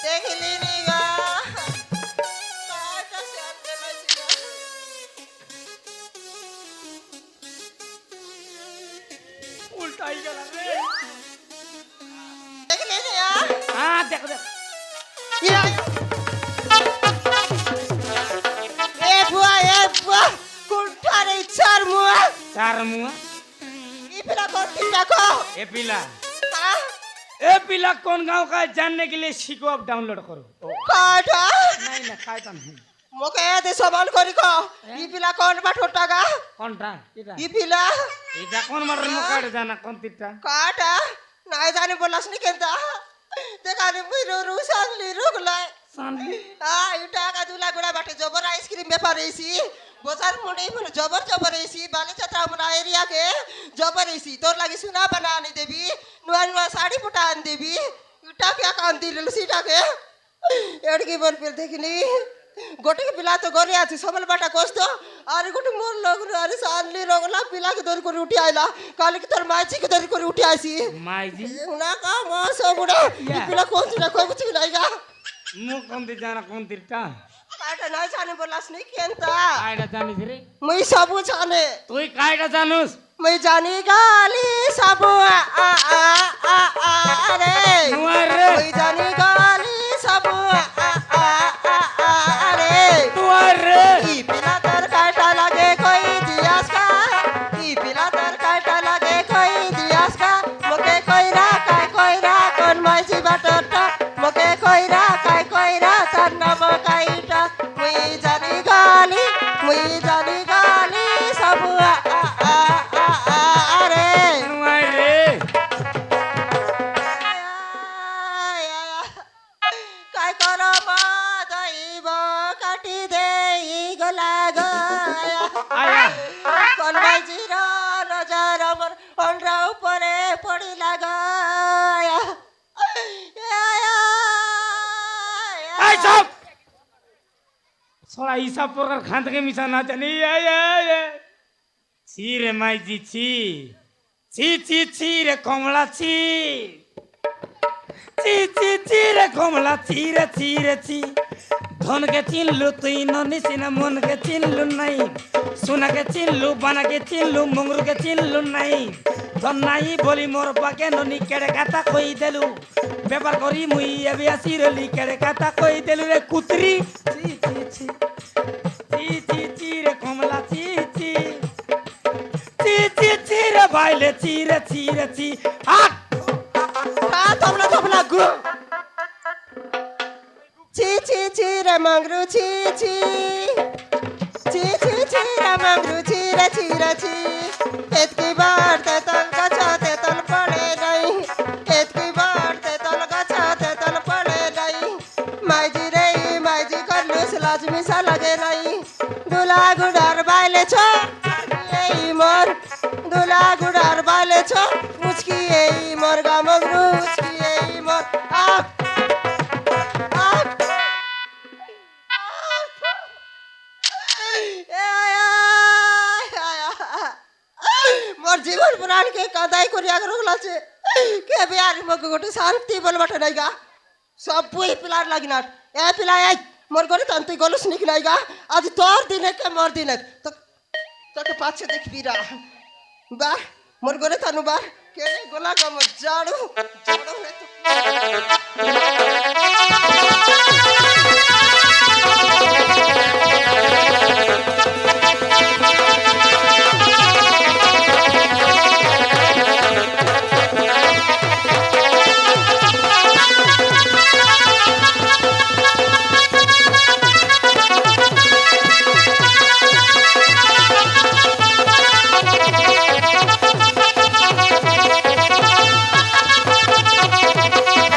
देखली नहीं गा काटा शाम के नसीब उल्टा ही गला रे देखली नहीं यार हां देख देख ये बुआ कुंठा रे चार मुआ चार मुआ ये पिला कौन कितना को ए पिला हाँ ए पिला कौन गांव का है जानने के लिए सीको आप डाउनलोड करो काटा नहीं ना खाएगा नहीं मोके दे सवाल करी को ये पिला कौन बा ठोटा गा कौनटा इटा ये पिला इटा कौन मर मुकाड़ जाना कौन तिट्टा काटा नाही जाने बोलास नहीं केंता देखा ने मुरो रुसान ली रुगलाय सांली इटा का दूला गुड़ा बाटे जबर आइसक्रीम बेपार एसी बोसार मुंडे मन जबर एसी बाले छत्रा मुना एरिया के जबर एसी तोर लागी सुना बनाने देवी नुआ नुआ साड़ी पुटा आन देवी इटा क्या कान दिल सीटा के एड़की बोल फिर देखनी गोटे के पिला तो गोरे आती सबल बाटा कोस दो अरे गोटे मोर लोग अरे सानली रोगला पिला के दर को उठी आइला काले की तोर माची के दर को उठी आसी माई जी ना का मो सब बुड़ा पिला कौन सी ना कोई कुछ लाएगा मु कौन दी जाना कौन तिट्टा काटा ना जाने बोलास नहीं केंता कायडा जानी रे मैं सबू जाने तोय कायडा जानूस मैं जानी गाली सबू अरे नुआर मैं जानी गाली सबू अरे नुआर ई पिला तर काटा लगे कोई दियास का ई पिला तर काटा लगे कोई दियास का मोके कोईरा कौन माजी बाटटा मोके कोईरा तर नाम काईटा मैं जानी गाली सबू अरे नुआर काय करो दैव काटी दे गला गया आया कौन बाजी रा नजर अमर अंडा ऊपरे पड़ी लगाया आई सब सोला ईसा प्रकार खांत के मिसा ना जानी ये छी रे माई जी छी रे कमला छी रे कमला छी धन के चिन्हलू तुई ननी सिना मन के चिन्हलू नहीं सुना के चिन्हलू बना के चिन्हलू मंगरू के चिन्हलू नहीं धन नहीं बोली मोर पाके ननी केड़े काता कोई देलू व्यापार करी मुई एबे आसी रली केड़े काता कोई देलू रे कुतरी छी रे कमला छी रे भाईले छी आ थोपला गु छी रे मंगरू छी रे मंगरू छी एतकी बार ते तल गछा ते तल पड़े नहीं एतकी बार ते तल गछा ते तल पड़े नहीं माई जी कर लूस लाजमी सा लगे नहीं दूला गुडार बाइले छो यही मोर दूला गुडार बाइले छो मुचकी यही मोर गा मंगरू मुचकी यही मोर आप मोर जीवन पुराण के कदाई कोरिया रोगला छे के बिहार मग गोटे शांति बोल बटे नैगा सब पुई पिलार लागिना ए पिला ए मोर गोरे तंतु गोलुस निक नैगा आज तोर दिन के मोर दिन तो के पाछे देख बीरा बा मोर गोरे तनु बा के गोला गम जाड़ू रे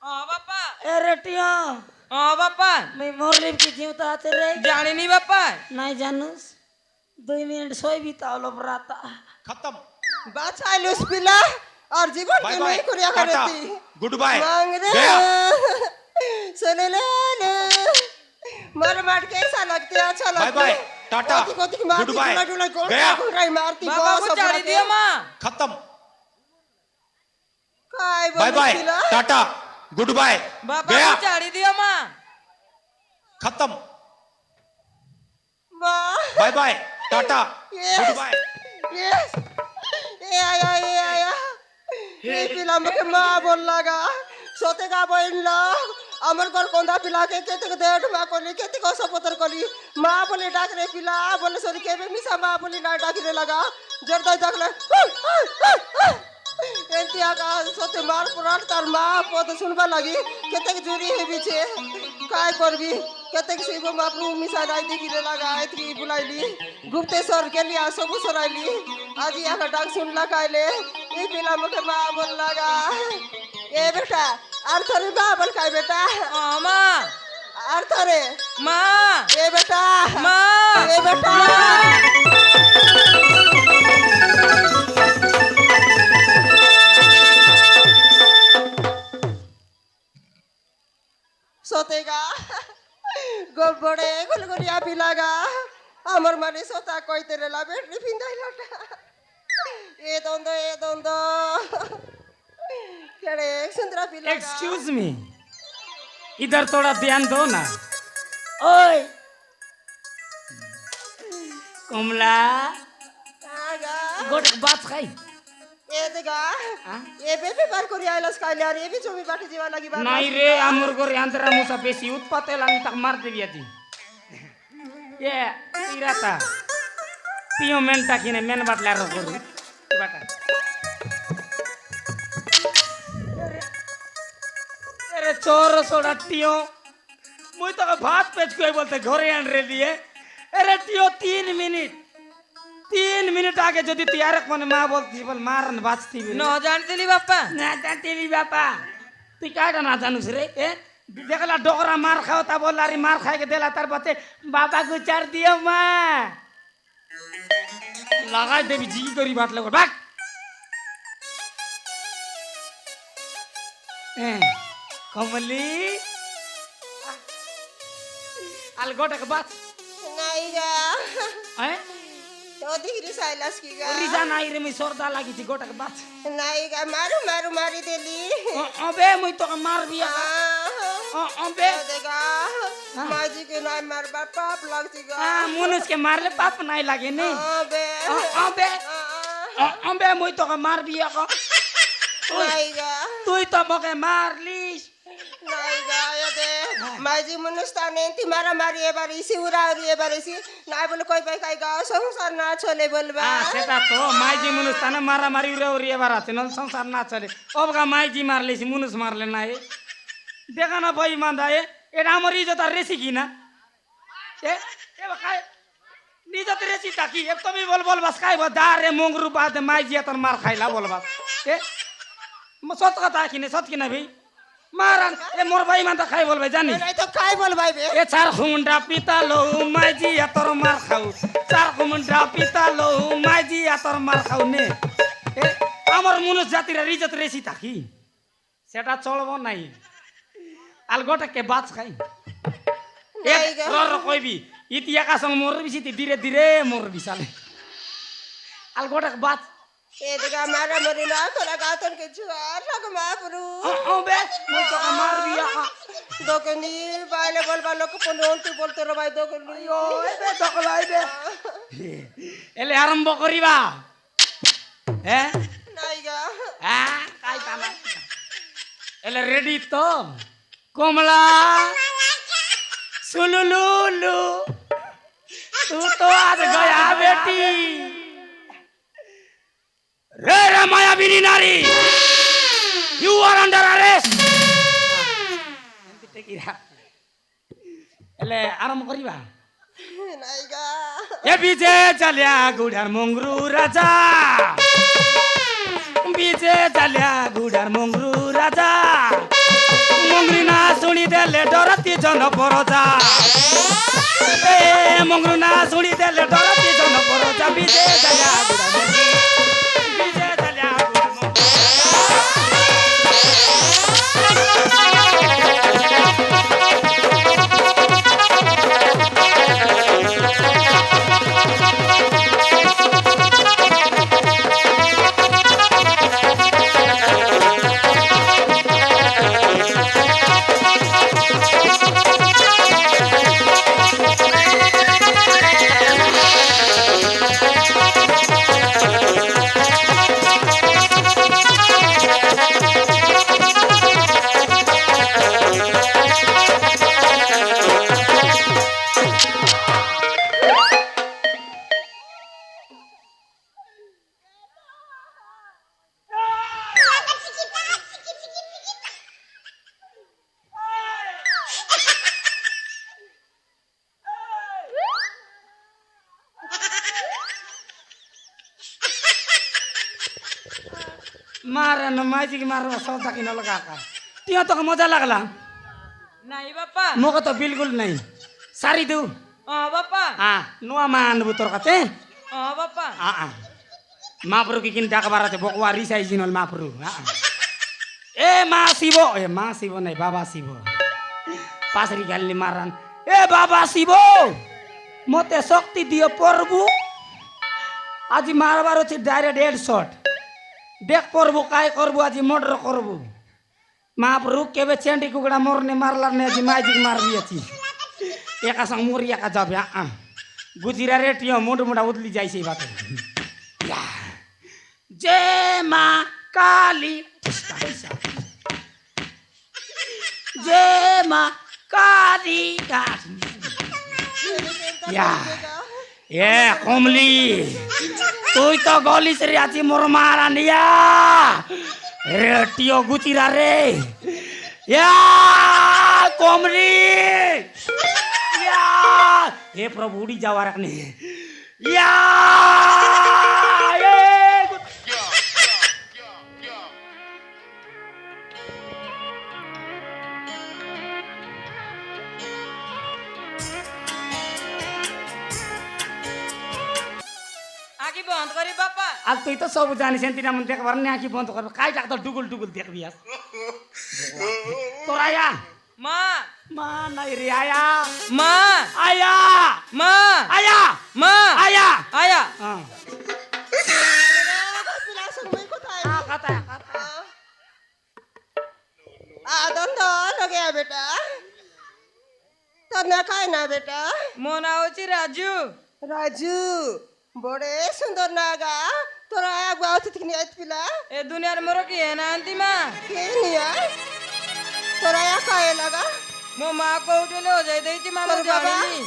বাপা এ রেটিও বাপা মই মরলিম কি জিউতা আছে রে জানিনি বাপা নাই জানুস 2 মিনিট सोई তাহলো রাতা खत्म বাঁচাইলুস পিলা আর জীবন बाय কে बाय নই করিয়া टाटा খারেতি गुड बाय मांगरे गया सुन ले मर मर कैसा लगते अच्छा लगता बाय बाय टाटा कोती की मारती गुड बाय डुला डुला गोल गया गोल मारती বাবা बॉस को चाड़ी दिया माँ खत्म काय बाय बाय बोलছিলা टाटा गुड बाय बाबा गया को चाड़ी दिया माँ खत्म মা bye bye tata Yes. Goodbye yes ए आया ये पिला मके माँ बोल लगा सोते का बोलला আমার ঘর কোন্দা পিলাকে কেতে দেড় মা কলি কেতে কো সপতর কলি মা বলে ডাক রে পিলা বলে সরি কেবে মিসা মা বলে না ডাক রে লাগা জর্দাই ডাকলে এন্তি আগা সতে মার পুরান তার মা পদ শুনবা লাগি কেতে জুরি হেবিছে काय করবি কেতে শিব মাপরু মিসা নাই দেখি রে লাগা এতকি বুলাইলি গুপ্তেশ্বর কেলি আসবু সরাইলি আজি আগা ডাক শুনলা কাইলে এই পিলা মকে মা বল লাগা এ বেটা আর তোর মা বল কাই বেটা माँ আর তোরে माँ এ বেটা माँ এ বেটা সতেগা গোবড়ে গুলগুলিয়া পিলাগা আমার মানে সোতা কইতে রেলা বেটরি পিন্দাইলাটা এ দন্দ কেড়ে সুন্দরা পিলাগা एक्सक्यूज मी इधर थोड़ा ध्यान दो ना ओए कमला আগা गोट बात खाई এ দেগা हाँ? এ বেবি বার করি আইলাস কাইলে আর এ বি জমি বাটি জীবা লাগি বার नहीं रे आमुर को आंध्रा मुसा बेसी उत्पात लानी तक मार देवी आती ये तीराता पियो मेनटा किने मेन बाटला रो करू बाटा अरे चोर सोड़ा टियो मुई तो भात पेच कोई बोलते घरे आन रे दिए अरे टियो 3 मिनट आगे जदि तैयार कोने मां बोलती बोल मारन बाचती भी न जानते ली बापा ना जानतेली बापा তুই কাটা না জানুস রে এ দেখলা ডোকরা মার খাও তা বললা রে মার খাই के देला तार बच्चे बाबा को चार दियो मां लगाई देवी जी करी बात लगो भाग ए कमली आल गोटक बात নাইগা ए তো দিগরি সাইলাস কি গা रिजा नाई रे मी सोरदा लागी थी गोटक बात নাইগা মারু মারু মারি দেলি अबे मुई तो मार बिया अबे দেগা মাজি के নাই মারবা পাপ লাগছি গা मुनुस के मारले पाप नहीं लागे ने আবে अबे अबे मुई तो मार बिया को নাইগা তুই তো মকে মারলিস নাইগা এদে মাজি মনুস্তানে তি মারা মারি এবার ইসি উড়াউরি এবার ইসি নাই বলে কই পাই কাই গা সংসার না চলে বলবা সেটা তো মাইজি মুনুস তানে মারা মারি উড়ে উড়ে এবার আছে নল সংসার না চলে অবগা মাইজি মারলিস মুনুস মারলে না এ দেখা না ভাই মান্দা এটা আমার ইজ্জত আর রেসি কি না এ কাই নিজত রেসি তাকি এ তুমি বল বাস কাই দারে মংরু বাদ মাইজি তোর মার খাইলা বল বাস এ সত কথা কিনে সত কিনা ভাই মারান এ মোর ভাই মান্দা খাই বলবে জানি নাই তো কাই বলবাই বে এ চার খুমুন্ডা পিতা লো মাইজি এতর মার খাও চার খুমুন্ডা পিতা লো মাইজি এতর মার খাও নে এ আমার মনুষ জাতির ইজ্জত রেসি থাকি সেটা চলবো নাই আল গোটাকে বাচ খাই এ নাইগা র কইবি ইতি একা সঙ্গ মোর বিসি ধীরে ধীরে মোর বিসালে আল গোটাকে বাচ এ দেগা মারা মরি না করা গাতন কে জুয়ার লাগ মাপুরু ও বে মই তো মার বিয়া দোকনি বাইলে বলবা লোক পনে অন্তি বলতে রে ভাই দোকনি ও এবে দকলাইবে এলে আরম্ভ করিবা হ্যাঁ নাইগা কাই তানা এলে রেডি তো কমলা सुलुलुलु तू तो आज गया बेटी रे रे मायाविनी नारी यू आर अंडर अरेस्ट एले आराम करिबा नाइगा ए बीजे चलिया गुडार मंगरू राजा बीजे चलिया गुडार मंगरू राजा মঙ্গরি না শুনি দেলে ডরতি জন পরজা এ মঙ্গরু না শুনি দেলে ডরতি জন পরজা বিজে জায়া গুড়া মঙ্গরি বিজে জায়া গুড়া মঙ্গরি मारे न माइजी की मारो सौदा की न लगा का तियो तो मजा लगला नहीं बापा मोको तो बिल्कुल नहीं सारी दू बापा हां नुआ मान बुतर कते बापा हां मापरु की किन डाक बारा ते बकवा रिसाई जिनल मापरु हां ए मा शिवो नहीं बाबा शिवो पासरी गाली मारन ए बाबा शिवो मते शक्ति दियो प्रभु आज मारबार अछि डायरेक्ट हेडशॉट देख प्रभु काय करबु आज मर्डर करबु महाप्रभु केबे चेंडी कुकड़ा मोरने मारला ने आज माइजी मार दिएछि एका संग मोरिया का जाबे गुजिरा रेटियो मुंड मुंडा उदली जाई छै बात या जय मां काली जय मां काली या ए कमली তুই তো গলিস রে আজি মোর মারা নিয়া রেটিও গুচিরা রে ইয়া কমরি ইয়া হে প্রভু উড়ি যাওয়ার রাখনে ইয়া आगे बंद करी बापा आज তুই তো সব জানিস তিনা মন দেখবার না কি বন্ধ করবে কাই ডাক তো ডুগুল ডুগুল দেখবি আজ তোরা আয়া माँ মা নাই রে আয়া माँ আয়া माँ আয়া माँ আয়া आया হ্যাঁ Pila sungguh ikut aja. kata kata Don हो गया बेटा तब खाए ना बेटा मो नाव ची राजू राजू बड़े सुंदर नागा तोरा आया गुआ तितकनी आयत पिला ए दुनिया रे मोरो की है ना अंती माँ के निया तोरा आया खाए लगा मो माँ को उठेले हो जाए दे ची माँ पर जानी बाबा? नहीं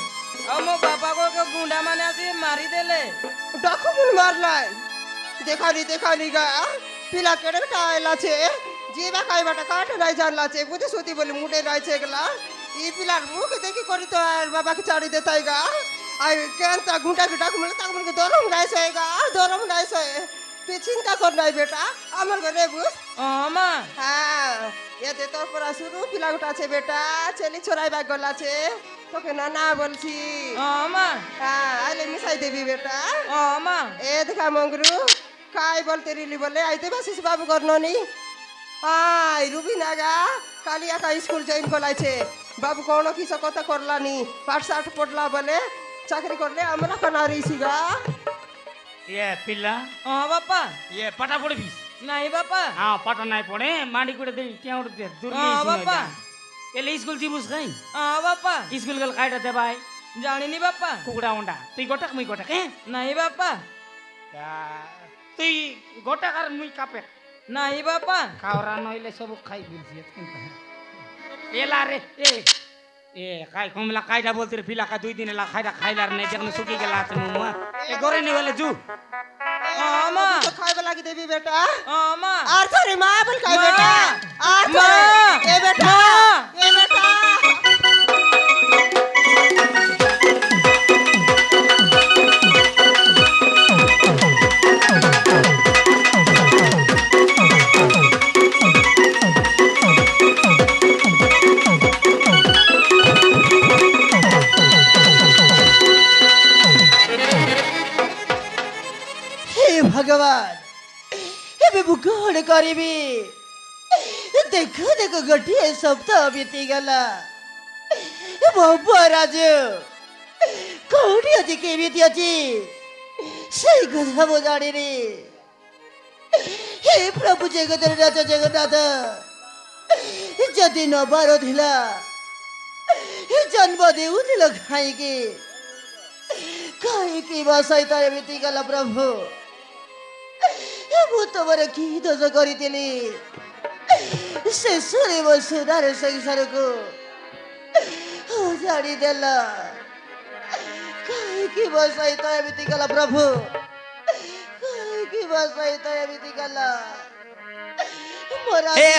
और मो पापा को गुंडा माने आसी मारी देले डाकू मुन मारलाय देखा नी गा पिला केड़े टायला छे जीवा खाई बाटा काट नहीं जानला छे बुद्धि सोती बोली मुडे राय छे गला ई पिला मुख देखी करी तो यार बाबा के चाड़ी देताई गा आई केंता गुंडा के डाकू मिले ताक मन के दोरम राय सोएगा दोरम राय सोए तू चिंता कर नहीं बेटा अमर घरे बुस माँ हाँ ये ते तोर परा शुरू पिला उठा छे बेटा चली छोराई बाग गला छे तो के ना बोलछी माँ हाँ आले मिसाई देवी बेटा माँ ए देखा मंगरू काय बोलते रिली बोले आइते बसिस बाबू गर्नो नी आई रुबी नागा कालिया का स्कूल जॉइन कोलाई छे बाबू कोनो किस कथा करला नी पाठ साठ पढ़ला बोले चाकरी करले हमरा कनारी सीगा ये पिल्ला बापा ये पटा पड़बी नहीं बापा हाँ पटा नहीं पड़े मांडी कुड़े दे क्या उड़ते दूर बापा ये स्कूल जीबुस गई बापा स्कूल गल काटा दे भाई जानी नहीं बापा कुकड़ा उंडा तुई गोटक मुई गोटक हैं नहीं बापा তুই গোটাক আর মুই কাপে नहीं बापा খাওরা নইলে সব খাই ফেলছি কিন্তু এলা রে এ কাই কমলা কাইটা বলতে রে ফিলা কা 2 দিন এলা খাইরা খাইলার নাই যখন শুকি গেলা আছে মুমা এ গরে নি বলে জু माँ तो खाए वाला की देवी बेटा माँ आर थारी मां बोल खाए माँ। बेटा आर माँ। थारी ए बेटा माँ। ए बेटा कौन करिबी देखो देखो गोटे सप्ताह बीतीगला महाराज कौटी अच्छी केमिति अच्छी सही कथा मो जानी हे प्रभु जगन्नाथ जगन्नाथ जदि न बार थिला जन्म देउथिल खाइके खाइके बसाई त एमिति गला प्रभु मु तमर कि दोष गरिथिली शेषरे मो सुधार संसारको उजाडी देला खाइके बसाई त एमिति गला प्रभु खाइके बसाई त एमिति गला मोरा हे